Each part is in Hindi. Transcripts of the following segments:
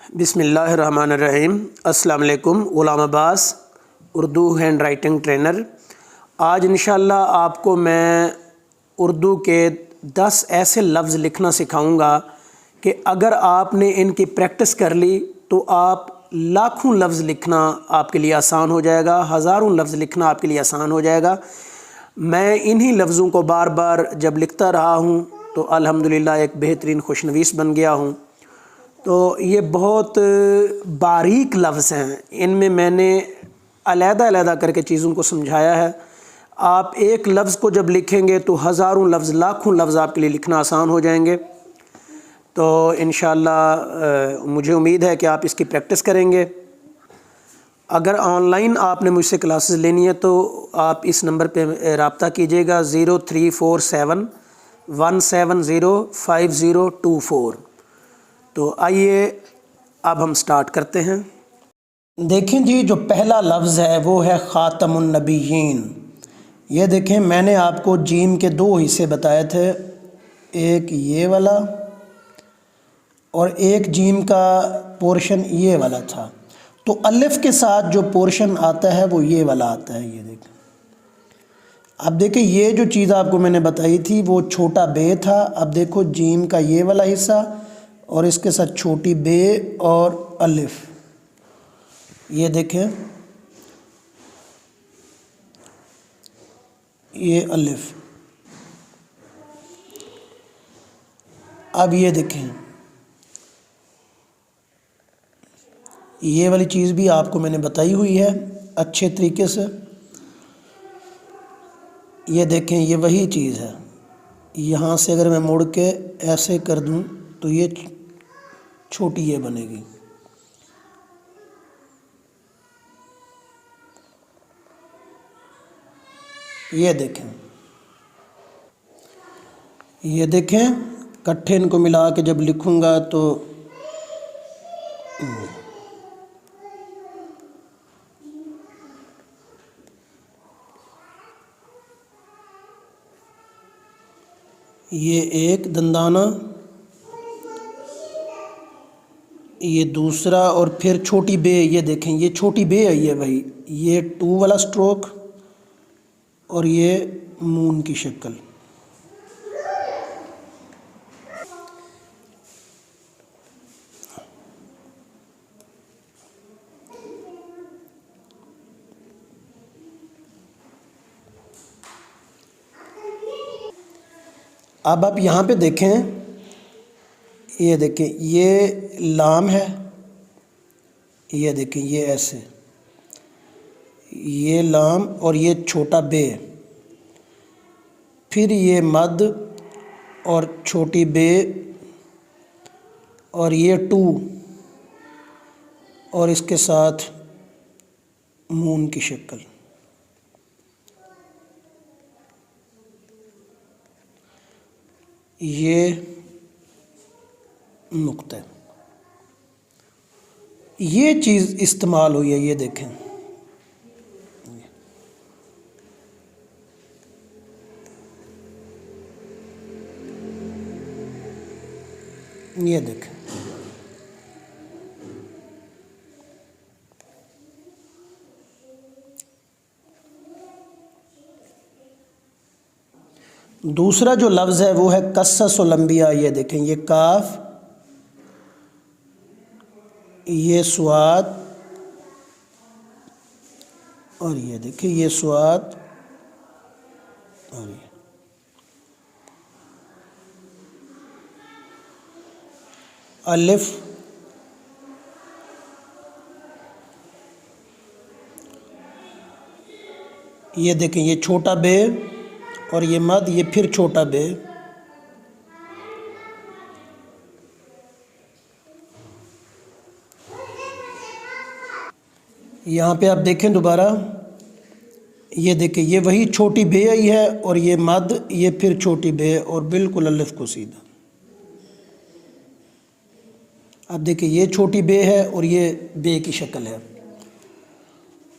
बिस्मिल्लाहिर्रहमानिर्रहीम। अस्सलाम वालेकुम। Ghulam Abbas, Urdu handwriting trainer. आज इंशाअल्लाह आपको मैं उर्दू के 10 ऐसे लफ्ज़ लिखना सिखाऊंगा कि अगर आपने इनकी प्रैक्टिस कर ली तो आप लाखों लफ्ज़ लिखना आपके लिए आसान हो जाएगा, हज़ारों लफ्ज़ लिखना आपके लिए आसान हो जाएगा। मैं इन्हीं लफ्ज़ों को बार बार जब लिखता रहा हूँ तो अल्हम्दुलिल्लाह एक बेहतरीन खुशनवीस बन गया हूँ। तो ये बहुत बारीक लफ्ज़ हैं, इनमें मैंने अलग-अलग करके चीज़ों को समझाया है। आप एक लफ्ज़ को जब लिखेंगे तो हज़ारों लफ्ज़, लाखों लफ्ज़ आपके लिए लिखना आसान हो जाएंगे। तो इंशाअल्लाह मुझे उम्मीद है कि आप इसकी प्रैक्टिस करेंगे। अगर ऑनलाइन आपने मुझसे क्लासेस लेनी है तो आप इस नंबर पे रब्ता कीजिएगा 0347 170 5024। तो आइए अब हम स्टार्ट करते हैं। देखें जी, जो पहला लफ्ज़ है वो है ख़ातमुन नबिय्यीन। ये देखें, मैंने आपको जीम के 2 हिस्से बताए थे, एक ये वाला और एक जीम का पोर्शन ये वाला था। तो अलिफ के साथ जो पोर्शन आता है वो ये वाला आता है। ये देखें, अब देखें, ये जो चीज़ आपको मैंने बताई थी वो छोटा बे था। अब देखो जीम का ये वाला हिस्सा और इसके साथ छोटी बे और अलिफ। ये देखें, ये अलिफ। अब ये देखें, ये वाली चीज़ भी आपको मैंने बताई हुई है अच्छे तरीके से। ये देखें, ये वही चीज़ है। यहाँ से अगर मैं मुड़ के ऐसे कर दूं तो ये छोटी ये बनेगी। ये देखें, ये देखें, इकट्ठे इनको मिला के जब लिखूंगा तो ये एक दंदाना, ये दूसरा और फिर छोटी बे। ये देखें, ये छोटी बे है, ये वही, ये 2 वाला स्ट्रोक और ये मून की शक्ल। अब आप यहाँ पे देखें, ये देखें, ये लाम है, ये देखें, ये ऐसे, ये लाम और ये छोटा बे, फिर ये मद और छोटी बे और ये 2 और इसके साथ मून की शक्ल। ये नुक्ते, ये चीज़ इस्तेमाल हुई है। ये देखें, ये देखें, दूसरा जो लफ्ज़ है वो है क़स्ससुल अंबिया। ये देखें, ये काफ, ये स्वाद और ये देखें, ये स्वाद और ये अलिफ, ये देखें, ये छोटा बे और ये मद, ये फिर छोटा बे। यहाँ पे आप देखें दोबारा, ये देखें, ये वही छोटी बे आई है और ये मद, ये फिर छोटी बे और बिल्कुल अलिफ को सीधा। अब देखिए, ये छोटी बे है और ये बे की शक्ल है।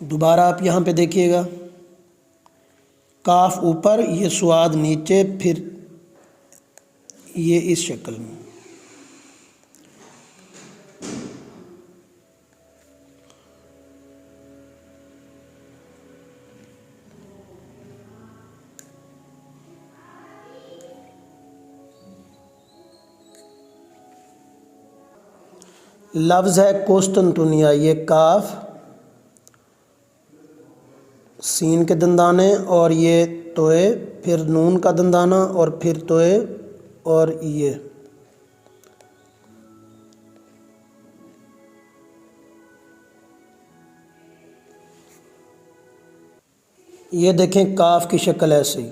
दोबारा आप यहाँ पे देखिएगा, काफ ऊपर, ये स्वाद नीचे, फिर ये इस शक्ल में। लफ्ज़ है कुस्तुनतुनिया, ये काफ सीन के दंदाने और ये तोए, फिर नून का दंदाना और फिर तोए और ये देखें काफ की शक्ल ऐसे ही।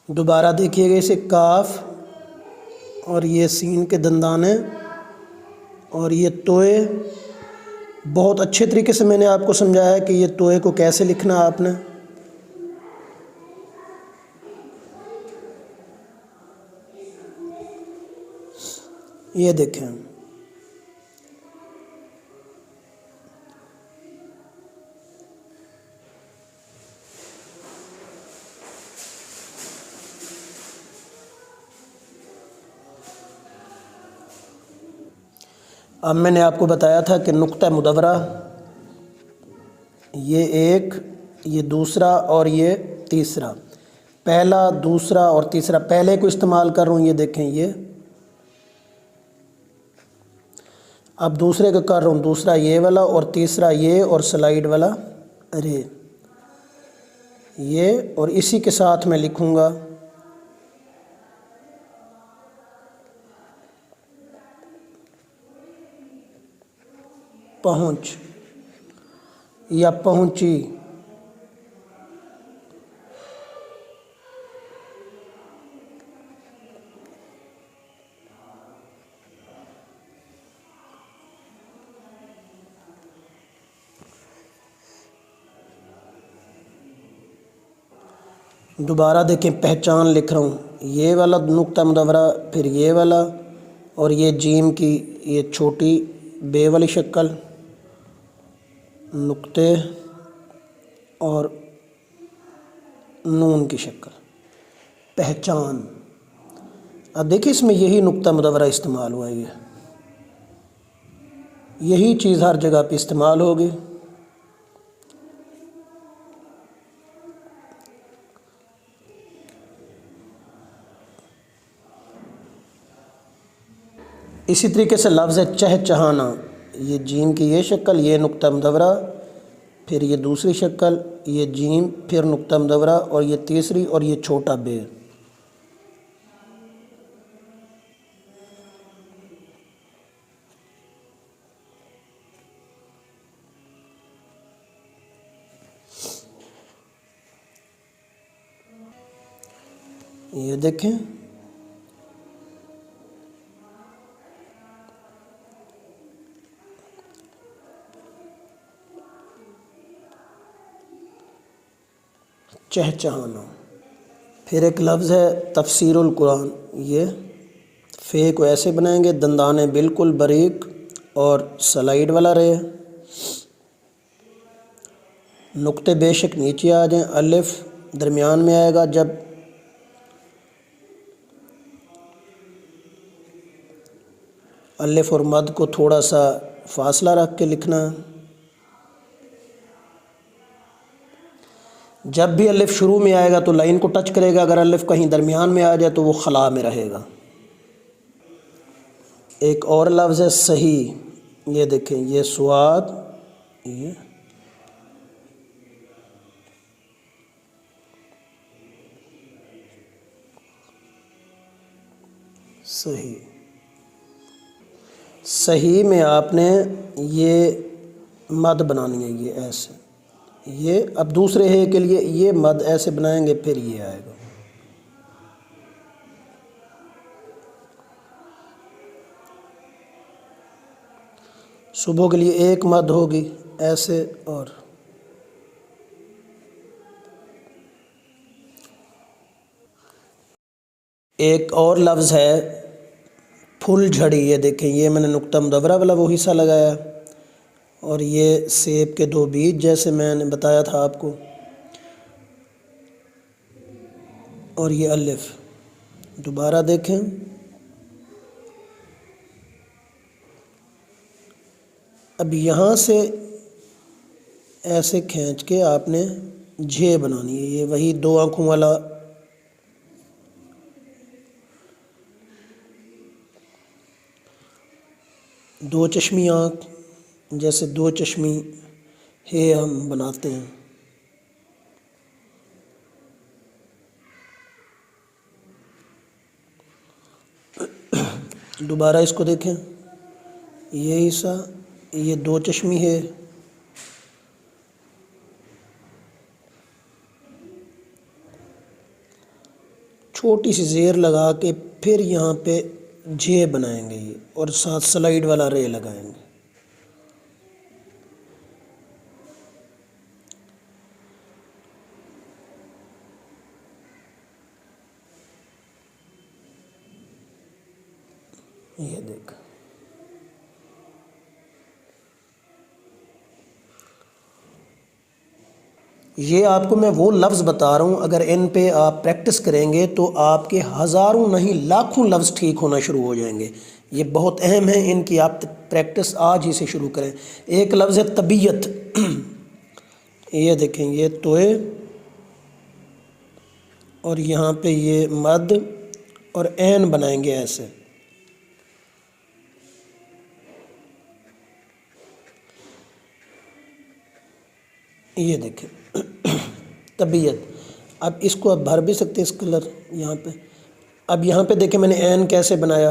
दोबारा देखिएगा इसे, काफ और ये सीन के दंदाने और ये तोए। बहुत अच्छे तरीके से मैंने आपको समझाया है कि ये तोए को कैसे लिखना है आपने। ये देखें, अब मैंने आपको बताया था कि नुक्ता मुदव्वरा, ये एक, ये दूसरा और ये तीसरा, पहला दूसरा और तीसरा, पहले को इस्तेमाल कर रहा हूँ, ये देखें ये। अब दूसरे का कर रहा हूँ, दूसरा ये वाला और तीसरा ये और स्लाइड वाला रे, ये, और इसी के साथ मैं लिखूँगा पहुँच या पहुँची। दोबारा देखें, पहचान लिख रहा हूँ, ये वाला नुक्ता मुदव्वरा, फिर ये वाला और ये जीम की ये छोटी बे वाली शक्ल, नुक्ते और नून की शक्ल, पहचान। अब देखिए इसमें यही नुक्ता मुदव्वरा इस्तेमाल हुआ है, यही चीज़ हर जगह पे इस्तेमाल होगी। इसी तरीके से लफ्ज़ है चहचहाना, ये जीम की ये शक्ल, ये नुक्ता मुदव्वरा, फिर ये दूसरी शक्ल, ये जीम, फिर नुक्ता मुदव्वरा और ये तीसरी और ये छोटा बे। ये देखें, चहचहाना। फिर एक लफ्ज़ है तफसीरुल कुरान, ये फ़े को ऐसे बनाएंगे, दंदाने बिल्कुल बारीक और स्लाइड वाला रहे, नुक्ते बेशक नीचे आ जाएं, अलिफ दरमियान में आएगा। जब अलिफ और मद को थोड़ा सा फासला रख के लिखना है। जब भी अलिफ शुरू में आएगा तो लाइन को टच करेगा, अगर अलिफ कहीं दरमियान में आ जाए तो वो खला में रहेगा। एक और लफ्ज़ है सही, ये देखें, ये स्वाद, ये सही। सही में आपने ये मद बनानी है, ये ऐसे, ये। अब दूसरे है के लिए ये मद ऐसे बनाएंगे, फिर ये आएगा। सुबह के लिए एक मद होगी ऐसे, और एक और लफ्ज़ है फुल झड़ी, ये देखें, ये मैंने नुक्ता मुदव्वरा वाला वो हिस्सा लगाया और ये सेब के दो बीज जैसे मैंने बताया था आपको, और ये अलिफ। दोबारा देखें, अब यहाँ से ऐसे खींच के आपने झे बनानी है। ये वही दो आँखों वाला दो चश्मी आँख, जैसे दो चश्मी है हम बनाते हैं। दोबारा इसको देखें, ये हिस्सा, ये दो चश्मी है, छोटी सी ज़ेर लगा के फिर यहाँ पे जे बनाएंगे ये, और साथ स्लाइड वाला रे लगाएंगे। ये देख, ये आपको मैं वो लफ्ज़ बता रहा हूँ, अगर इन पे आप प्रैक्टिस करेंगे तो आपके हज़ारों नहीं लाखों लफ्ज़ ठीक होना शुरू हो जाएंगे। ये बहुत अहम है, इनकी आप प्रैक्टिस आज ही से शुरू करें। एक लफ्ज़ है तबीयत। ये देखें, ये तोए और यहाँ पे ये मद और ऐन बनाएंगे ऐसे। ये देखें तबीयत। अब इसको आप भर भी सकते हैं, इस कलर यहाँ पे। अब यहाँ पे देखें मैंने ऐन कैसे बनाया,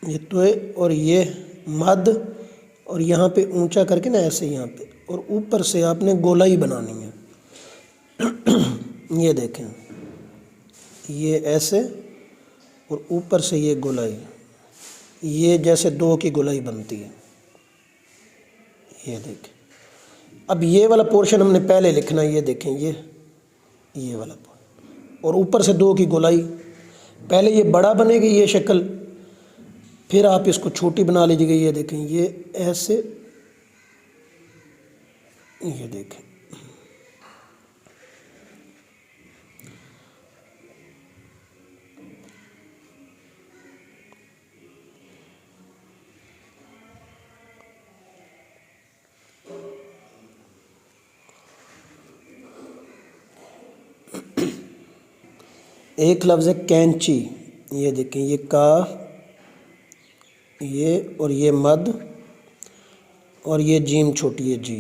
ये तोए और ये मद और यहाँ पे ऊंचा करके ना ऐसे यहाँ पे, और ऊपर से आपने गोलाई बनानी है। ये देखें, ये ऐसे और ऊपर से ये गोलाई, ये जैसे दो की गोलाई बनती है। ये देखें, अब ये वाला पोर्शन हमने पहले लिखना है। ये देखें, ये वाला और ऊपर से दो की गोलाई। पहले ये बड़ा बनेगी ये शक्ल, फिर आप इसको छोटी बना लीजिएगा। ये देखें, ये ऐसे, ये देखें, एक लफ्ज़ है कैंची। ये देखें, ये काफ, ये और ये मद और ये जीम छोटी है जी।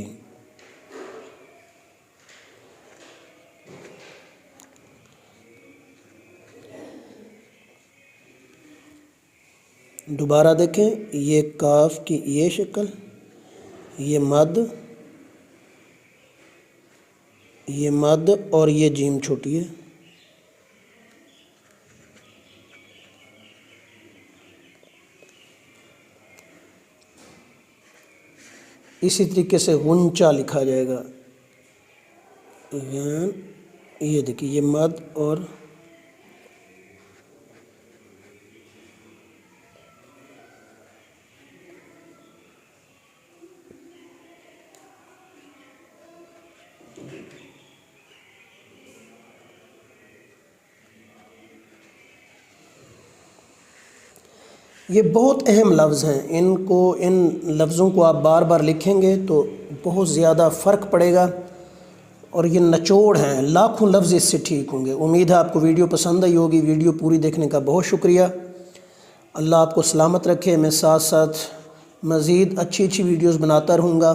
दोबारा देखें, ये काफ की ये शक्ल, ये मद और ये जीम छोटी है। इसी तरीके से गुंचा लिखा जाएगा। ये देखिए, ये मद और ये बहुत अहम लफ्ज़ हैं। इन लफ्ज़ों को आप बार बार लिखेंगे तो बहुत ज़्यादा फ़र्क पड़ेगा, और ये निचोड़ हैं, लाखों लफ्ज़ इससे ठीक होंगे। उम्मीद है आपको वीडियो पसंद आई होगी। वीडियो पूरी देखने का बहुत शुक्रिया। अल्लाह आपको सलामत रखे। मैं साथ साथ मज़ीद अच्छी अच्छी वीडियोस बनाता रहूँगा।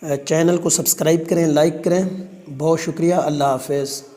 चैनल को सब्सक्राइब करें, लाइक करें। बहुत शुक्रिया। अल्लाह हाफ़िज़।